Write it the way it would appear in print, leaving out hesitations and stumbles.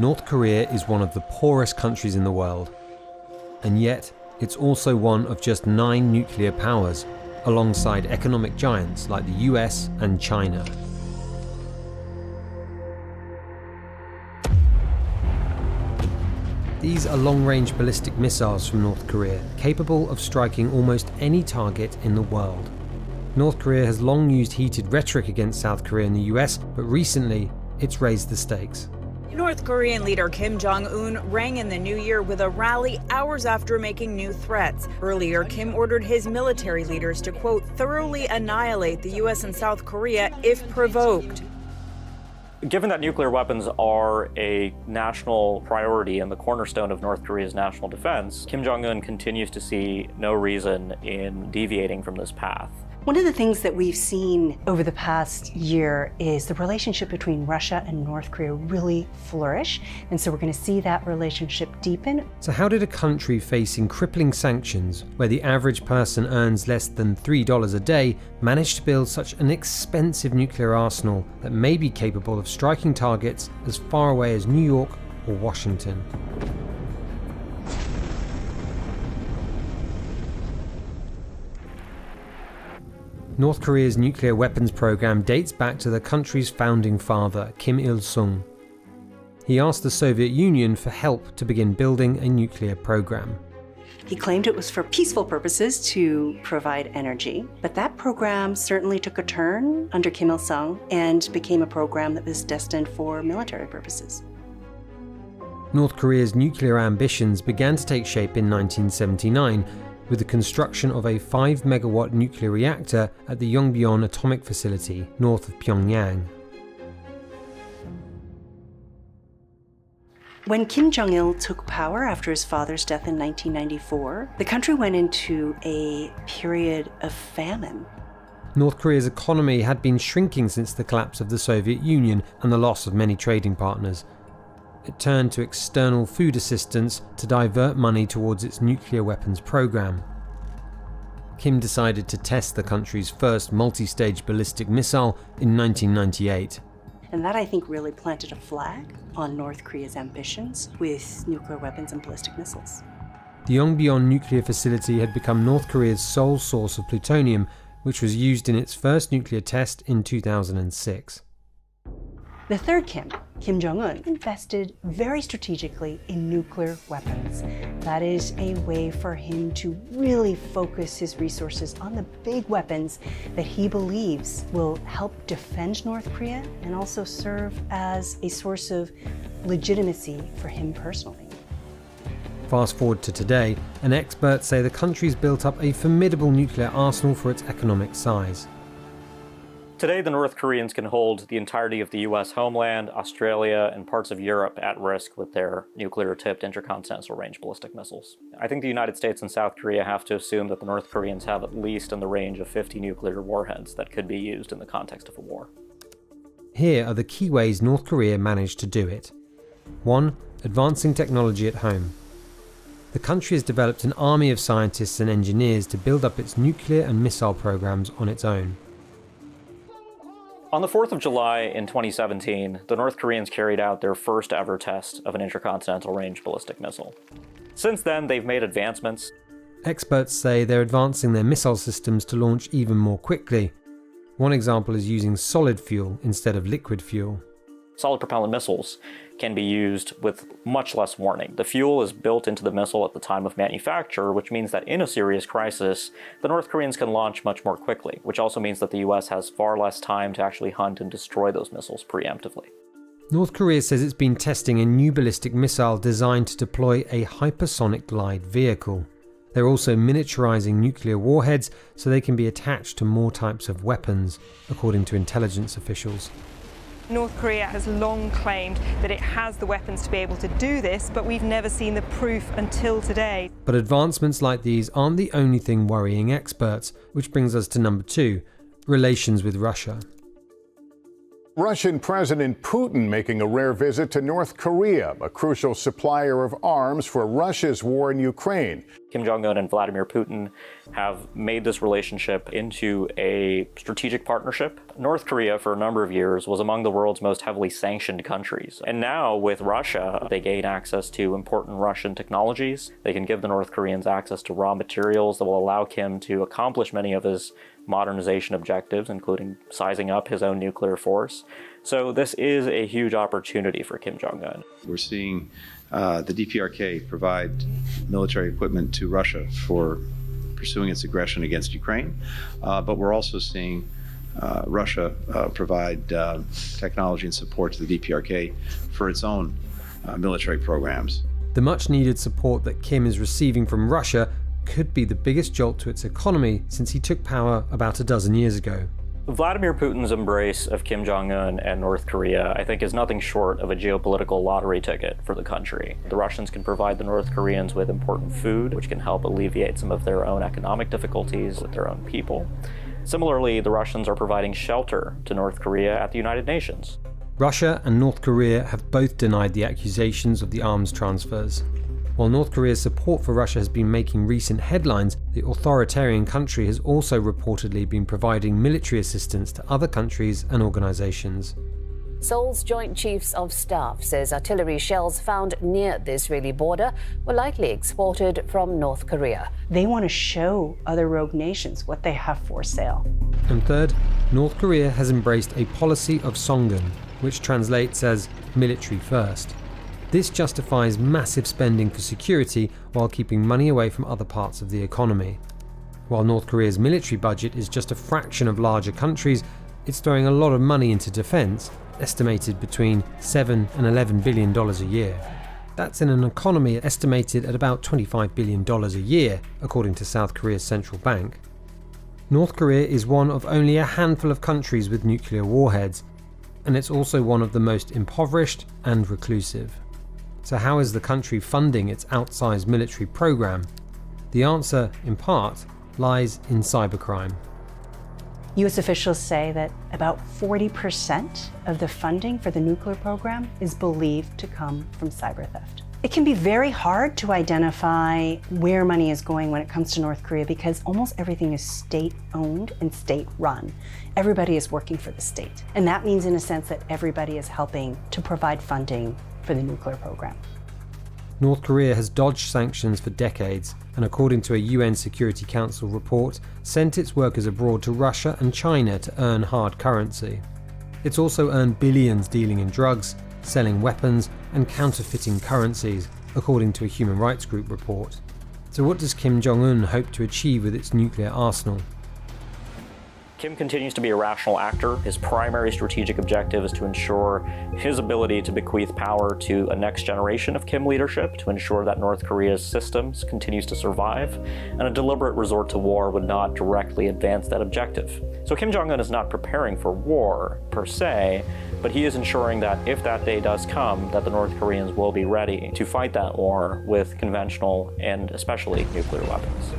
North Korea is one of the poorest countries in the world, and yet it's also one of just 9 nuclear powers, alongside economic giants like the US and China. These are long-range ballistic missiles from North Korea, capable of striking almost any target in the world. North Korea has long used heated rhetoric against South Korea and the US, but recently it's raised the stakes. North Korean leader Kim Jong-un rang in the new year with a rally hours after making new threats. Earlier, Kim ordered his military leaders to, quote, thoroughly annihilate the US and South Korea if provoked. Given that nuclear weapons are a national priority and the cornerstone of North Korea's national defense, Kim Jong-un continues to see no reason in deviating from this path. One of the things that we've seen over the past year is the relationship between Russia and North Korea really flourish, and so we're going to see that relationship deepen. So how did a country facing crippling sanctions, where the average person earns less than $3 a day, manage to build such an expensive nuclear arsenal that may be capable of striking targets as far away as New York or Washington? North Korea's nuclear weapons program dates back to the country's founding father, Kim Il-sung. He asked the Soviet Union for help to begin building a nuclear program. He claimed it was for peaceful purposes to provide energy, but that program certainly took a turn under Kim Il-sung and became a program that was destined for military purposes. North Korea's nuclear ambitions began to take shape in 1979, with the construction of a 5-megawatt nuclear reactor at the Yongbyon atomic facility north of Pyongyang. When Kim Jong-il took power after his father's death in 1994, the country went into a period of famine. North Korea's economy had been shrinking since the collapse of the Soviet Union and the loss of many trading partners. It turned to external food assistance to divert money towards its nuclear weapons program. Kim decided to test the country's first multi-stage ballistic missile in 1998. And that, I think, really planted a flag on North Korea's ambitions with nuclear weapons and ballistic missiles. The Yongbyon nuclear facility had become North Korea's sole source of plutonium, which was used in its first nuclear test in 2006. The third Kim, Kim Jong-un, invested very strategically in nuclear weapons. That is a way for him to really focus his resources on the big weapons that he believes will help defend North Korea and also serve as a source of legitimacy for him personally. Fast forward to today, and experts say the country's built up a formidable nuclear arsenal for its economic size. Today, the North Koreans can hold the entirety of the US homeland, Australia, and parts of Europe at risk with their nuclear-tipped intercontinental range ballistic missiles. I think the United States and South Korea have to assume that the North Koreans have at least in the range of 50 nuclear warheads that could be used in the context of a war. Here are the key ways North Korea managed to do it. 1. Advancing technology at home. The country has developed an army of scientists and engineers to build up its nuclear and missile programs on its own. On the 4th of July in 2017, the North Koreans carried out their first ever test of an intercontinental range ballistic missile. Since then, they've made advancements. Experts say they're advancing their missile systems to launch even more quickly. One example is using solid fuel instead of liquid fuel. Solid propellant missiles can be used with much less warning. The fuel is built into the missile at the time of manufacture, which means that in a serious crisis, the North Koreans can launch much more quickly, which also means that the US has far less time to actually hunt and destroy those missiles preemptively. North Korea says it's been testing a new ballistic missile designed to deploy a hypersonic glide vehicle. They're also miniaturizing nuclear warheads so they can be attached to more types of weapons, according to intelligence officials. North Korea has long claimed that it has the weapons to be able to do this, but we've never seen the proof until today. But advancements like these aren't the only thing worrying experts, which brings us to number 2, relations with Russia. Russian President Putin making a rare visit to North Korea, a crucial supplier of arms for Russia's war in Ukraine. Kim Jong-un and Vladimir Putin have made this relationship into a strategic partnership. North Korea, for a number of years, was among the world's most heavily sanctioned countries. And now, with Russia, they gain access to important Russian technologies. They can give the North Koreans access to raw materials that will allow Kim to accomplish many of his modernization objectives, including sizing up his own nuclear force. So this is a huge opportunity for Kim Jong-un. We're seeing the DPRK provide military equipment to Russia for pursuing its aggression against Ukraine, but we're also seeing Russia provide technology and support to the DPRK for its own military programs. The much-needed support that Kim is receiving from Russia could be the biggest jolt to its economy since he took power about a dozen years ago. Vladimir Putin's embrace of Kim Jong-un and North Korea, I think, is nothing short of a geopolitical lottery ticket for the country. The Russians can provide the North Koreans with important food, which can help alleviate some of their own economic difficulties with their own people. Similarly, the Russians are providing shelter to North Korea at the United Nations. Russia and North Korea have both denied the accusations of the arms transfers. While North Korea's support for Russia has been making recent headlines, the authoritarian country has also reportedly been providing military assistance to other countries and organizations. Seoul's Joint Chiefs of Staff says artillery shells found near the Israeli border were likely exported from North Korea. They want to show other rogue nations what they have for sale. And third, North Korea has embraced a policy of Songun, which translates as military first. This justifies massive spending for security while keeping money away from other parts of the economy. While North Korea's military budget is just a fraction of larger countries, it's throwing a lot of money into defense, estimated between $7 and $11 billion a year. That's in an economy estimated at about $25 billion a year, according to South Korea's central bank. North Korea is one of only a handful of countries with nuclear warheads, and it's also one of the most impoverished and reclusive. So how is the country funding its outsized military program? The answer, in part, lies in cybercrime. US officials say that about 40% of the funding for the nuclear program is believed to come from cyber theft. It can be very hard to identify where money is going when it comes to North Korea because almost everything is state-owned and state-run. Everybody is working for the state. And that means, in a sense, that everybody is helping to provide funding for the nuclear program. North Korea has dodged sanctions for decades, and according to a UN Security Council report, sent its workers abroad to Russia and China to earn hard currency. It's also earned billions dealing in drugs, selling weapons, and counterfeiting currencies, according to a human rights group report. So what does Kim Jong-un hope to achieve with its nuclear arsenal? Kim continues to be a rational actor. His primary strategic objective is to ensure his ability to bequeath power to a next generation of Kim leadership, to ensure that North Korea's systems continues to survive, and a deliberate resort to war would not directly advance that objective. So Kim Jong-un is not preparing for war, per se, but he is ensuring that if that day does come, that the North Koreans will be ready to fight that war with conventional and especially nuclear weapons.